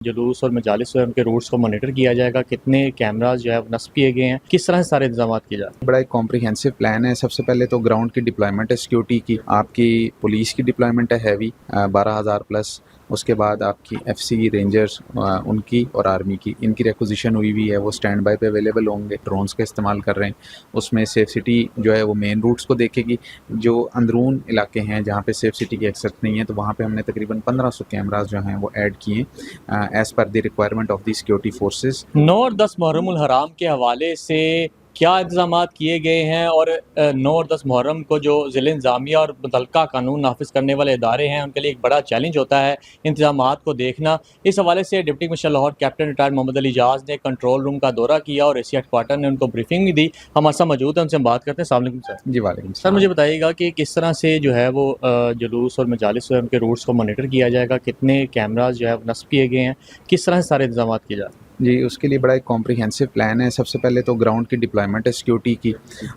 جلوس اور مجالس ان کے روٹس کو مانیٹر کیا جائے گا، کتنے کیمراز جو ہے نصب کیے گئے ہیں، کس طرح سے سارے انتظامات کیے جاتے ہیں؟ بڑا ایک کمپریہنسو پلان ہے. سب سے پہلے تو گراؤنڈ کی ڈپلائمنٹ ہے سیکیورٹی کی. آپ کی پولیس کی ڈپلائمنٹ ہے ہیوی 12,000 پلس. اس کے بعد آپ کی ایف سی رینجرز ان کی اور آرمی کی ان کی ریکوزیشن ہوئی ہے. وہ اسٹینڈ بائی پہ اویلیبل ہوں گے. ڈرونس کا استعمال کر رہے ہیں. اس میں سیف سٹی جو ہے وہ مین روٹس کو دیکھے گی. جو اندرون علاقے ہیں جہاں پہ سیف سٹی کی ایکسیس نہیں ہے تو وہاں پہ ہم نے تقریباً 1500 کیمراز جو ہیں وہ ایڈ کیے as per the requirement of the security forces. 9 اور 10 محرم الحرام کے حوالے سے کیا انتظامات کیے گئے ہیں، اور 9 اور 10 محرم کو جو ضلع انتظامیہ اور متعلقہ قانون نافذ کرنے والے ادارے ہیں ان کے لیے ایک بڑا چیلنج ہوتا ہے انتظامات کو دیکھنا. اس حوالے سے deputy commissioner Lahore captain retired Muhammad Ali Jaz نے کنٹرول روم کا دورہ کیا اور ایشیا ہیڈ کوارٹر نے ان کو بریفنگ بھی دی. ہمارے ساتھ موجود ہیں، ان سے ہم بات کرتے ہیں. السلام علیکم سر. جی وعلیکم سر السلام. مجھے بتائیے گا کہ کس طرح سے جو ہے وہ جلوس اور مجالس ان کے روٹس کو مانیٹر کیا جائے گا، کتنے کیمراز جو ہے نصب کیے گئے ہیں، کس طرح سے سارے انتظامات کیے جاتے ہیں؟ جی اس کے لیے بڑا ایک کمپریہنسو پلان ہے. سب سے پہلے تو گراؤنڈ کی ڈپلائمنٹ ہے سیکیورٹی کی.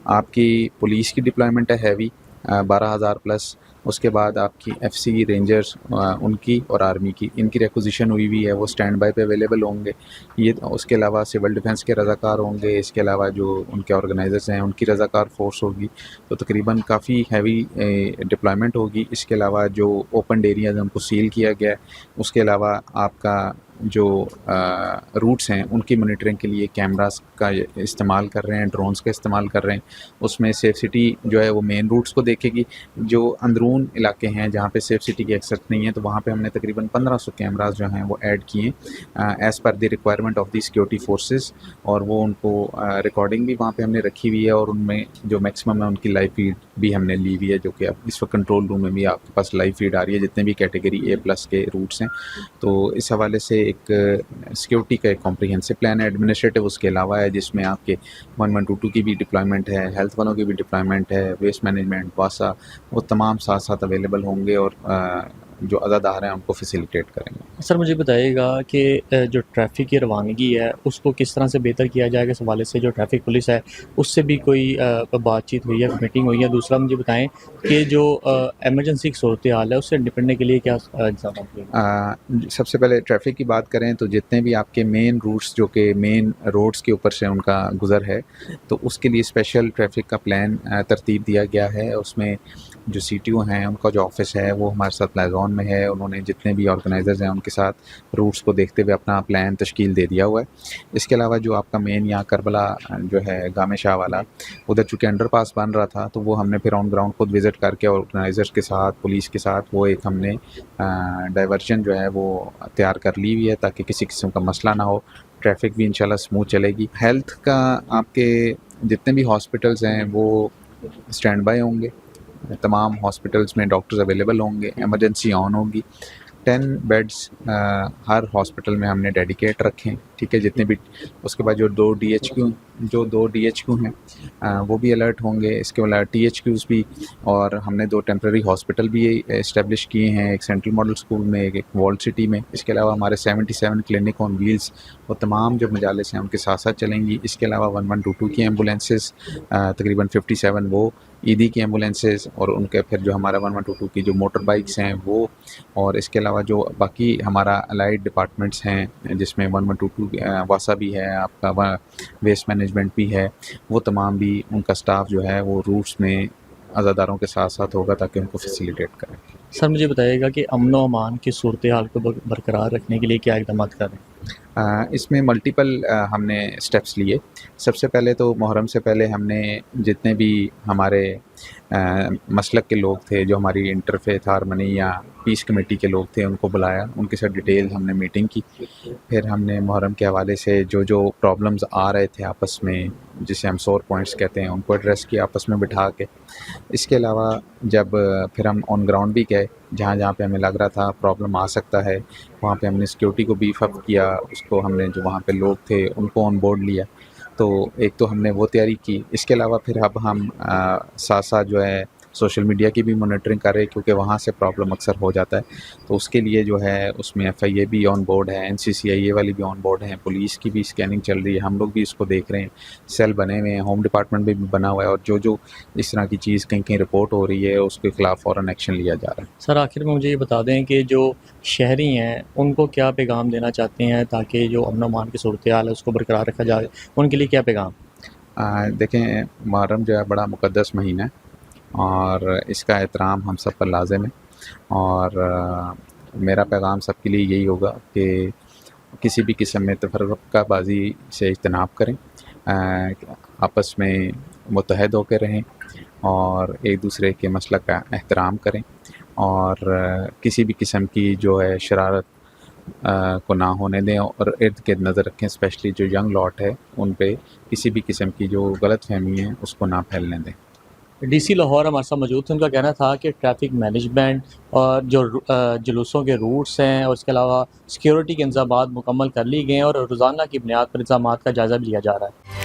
آپ کی پولیس کی ڈپلائمنٹ ہے ہیوی 12,000 پلس. اس کے بعد آپ کی ایف سی رینجرز ان کی اور آرمی کی ان کی ریکوزیشن ہوئی ہے. وہ اسٹینڈ بائی پہ اویلیبل ہوں گے. یہ اس کے علاوہ سول ڈیفنس کے رضاکار ہوں گے. اس کے علاوہ جو ان کے آرگنائزرز ہیں ان کی رضاکار فورس ہوگی. تو تقریباً کافی ہیوی ڈپلائمنٹ ہوگی. اس کے علاوہ جو اوپن ایریاز ہیں ان کو سیل کیا گیا ہے. اس کے علاوہ آپ کا جو روٹس ہیں ان کی مانیٹرنگ کے لیے کیمراز کا استعمال کر رہے ہیں، ڈرونس کا استعمال کر رہے ہیں. اس میں سیف سٹی جو ہے وہ مین روٹس کو دیکھے گی. جو اندرون علاقے ہیں جہاں پہ سیف سٹی کی ایکسیس نہیں ہے تو وہاں پہ ہم نے تقریباً 1500 کیمراز جو ہیں وہ ایڈ کیے as per the requirement of the security forces. اور وہ ان کو ریکارڈنگ بھی وہاں پہ ہم نے رکھی ہوئی ہے اور ان میں جو میکسیمم ہے ان کی لائیو فیڈ بھی ہم نے لی ہوئی ہے، جو کہ اب اس وقت کنٹرول روم میں بھی آپ کے پاس لائیو فیڈ آ رہی ہے جتنے بھی کیٹیگری A+ کے روٹس ہیں. تو اس حوالے سے ایک سیکورٹی کا ایک کمپریہنسو پلان ہے. ایڈمنسٹریٹو اس کے علاوہ ہے جس میں آپ کے 1122 کی بھی ڈپلائمنٹ ہے، ہیلتھ والوں کی بھی ڈپلائمنٹ ہے، ویسٹ مینجمنٹ، واسا، وہ تمام ساتھ ساتھ اویلیبل ہوں گے اور جو عزادار ہیں ان کو فیسیلیٹیٹ کریں گے. سر مجھے بتائیے گا کہ جو ٹریفک کی روانگی ہے اس کو کس طرح سے بہتر کیا جائے گا. اس حوالے سے جو ٹریفک پولیس ہے اس سے بھی کوئی بات چیت ہوئی ہے، میٹنگ ہوئی ہے. دوسرا مجھے بتائیں کہ جو ایمرجنسی کی صورتحال ہے اس سے نپٹنے کے لیے کیا انتظامات ہوئے؟ سب سے پہلے ٹریفک کی بات کریں تو جتنے بھی آپ کے مین روٹس جو کہ مین روڈس کے اوپر سے ان کا گزر ہے تو اس کے لیے اسپیشل ٹریفک کا پلان ترتیب دیا گیا ہے. اس میں جو سی ٹی او ہیں ان کا جو آفس ہے وہ ہمارے ساتھ لائزون میں ہے. انہوں نے جتنے بھی آرگنائزرز ہیں ان کے ساتھ روٹس کو دیکھتے ہوئے اپنا پلان تشکیل دے دیا ہوا ہے. اس کے علاوہ جو آپ کا مین یہاں کربلا جو ہے گام شاہ والا، ادھر چونکہ انڈر پاس بن رہا تھا تو وہ ہم نے پھر آن گراؤنڈ خود وزٹ کر کے آرگنائزرز کے ساتھ پولیس کے ساتھ وہ ایک ہم نے ڈائیورژن جو ہے وہ تیار کر لی ہوئی ہے تاکہ کسی قسم کا مسئلہ نہ ہو. ٹریفک بھی انشاءاللہ سموتھ چلے گی. ہیلتھ کا آپ کے جتنے بھی ہاسپٹلز ہیں وہ اسٹینڈ بائی ہوں گے. تمام ہاسپٹلز میں ڈاکٹرز اویلیبل ہوں گے. ایمرجنسی آن ہوگی. 10 بیڈز ہر ہاسپٹل میں ہم نے ڈیڈیکیٹ رکھے ہیں. ٹھیک ہے، جتنے بھی. اس کے بعد جو دو ڈی ایچ کیو ہیں وہ بھی الرٹ ہوں گے. اس کے علاوہ ٹی ایچ کیوز بھی، اور ہم نے 2 ٹیمپرری ہاسپٹل بھی اسٹیبلش کیے ہیں، ایک سینٹرل ماڈل اسکول میں، ایک ورلڈ سٹی میں. اس کے علاوہ ہمارے 77 کلینک آن ویلز وہ تمام جو مجالس ہیں ان کے ساتھ ساتھ چلیں گی. اس کے علاوہ 1122 کی ایمبولینسز تقریباً 57 وہ ایدی کی ایمبولینسز، اور ان کے پھر جو ہمارا 1122 کی جو موٹر بائکس ہیں وہ، اور اس کے علاوہ جو باقی ہمارا الائڈ ڈپارٹمنٹس ہیں جس میں 1122 واسا بھی ہے، آپ کا ویسٹ مینجمنٹ بھی ہے، وہ تمام بھی ان کا سٹاف جو ہے وہ روٹس میں عزاداروں کے ساتھ ساتھ ہوگا تاکہ ان کو فیسیلیٹیٹ کریں. سر مجھے بتائیے گا کہ امن و امان کی صورتحال کو برقرار رکھنے کے لیے کیا اقدامات کر رہے ہیں؟ اس میں ملٹیپل ہم نے سٹیپس لیے. سب سے پہلے تو محرم سے پہلے ہم نے جتنے بھی ہمارے مسلک کے لوگ تھے، جو ہماری انٹرفیتھ ہارمنی یا پیس کمیٹی کے لوگ تھے، ان کو بلایا. ان کے ساتھ ڈیٹیل ہم نے میٹنگ کی. پھر ہم نے محرم کے حوالے سے جو پرابلمز آ رہے تھے آپس میں، جسے ہم سور پوائنٹس کہتے ہیں، ان کو ایڈریس کیا آپس میں بٹھا کے. اس کے علاوہ جب پھر ہم آن گراؤنڈ بھی گئے جہاں پہ ہمیں لگ رہا تھا پرابلم آ سکتا ہے، وہاں پہ ہم نے سیکورٹی کو بیف اپ کیا. اس کو ہم نے جو وہاں پہ لوگ تھے ان کو آن بورڈ لیا. تو ایک تو ہم نے وہ تیاری کی. اس کے علاوہ پھر اب ہم ساتھ ساتھ جو ہے سوشل میڈیا کی بھی مانیٹرنگ کرے کیونکہ وہاں سے پرابلم اکثر ہو جاتا ہے. تو اس کے لیے جو ہے اس میں ایف آئی اے بھی آن بورڈ ہے, NCCIA والی بھی آن بورڈ ہیں, پولیس کی بھی اسکیننگ چل رہی ہے, ہم لوگ بھی اس کو دیکھ رہے ہیں, سیل بنے ہوئے ہیں, ہوم ڈپارٹمنٹ بھی بنا ہوا ہے, اور جو اس طرح کی چیز کہیں کہیں رپورٹ ہو رہی ہے اس کے خلاف فوراً ایکشن لیا جا رہا ہے. سر آخر میں مجھے یہ بتا دیں کہ جو شہری ہیں ان کو کیا پیغام دینا چاہتے ہیں تاکہ جو امن و امان کی صورتحال ہے اس کو برقرار رکھا جائے, ان کے لیے کیا پیغام؟ دیکھیں, محرم جو ہے بڑا مقدس مہینہ ہے اور اس کا احترام ہم سب پر لازم ہے, اور میرا پیغام سب کے لیے یہی ہوگا کہ کسی بھی قسم میں تفرقہ بازی سے اجتناب کریں, آپس میں متحد ہو کے رہیں اور ایک دوسرے کے مسلک کا احترام کریں, اور کسی بھی قسم کی جو ہے شرارت کو نہ ہونے دیں, اور ارد گرد نظر رکھیں, اسپیشلی جو ینگ لاٹ ہے ان پہ کسی بھی قسم کی جو غلط فہمی ہے اس کو نہ پھیلنے دیں. ڈی سی لاہور ہمارے ساتھ موجود تھے, ان کا کہنا تھا کہ ٹریفک مینجمنٹ اور جو جلوسوں کے روٹس ہیں اور اس کے علاوہ سیکیورٹی کے انتظامات مکمل کر لی گئے ہیں اور روزانہ کی بنیاد پر انتظامات کا جائزہ بھی لیا جا رہا ہے.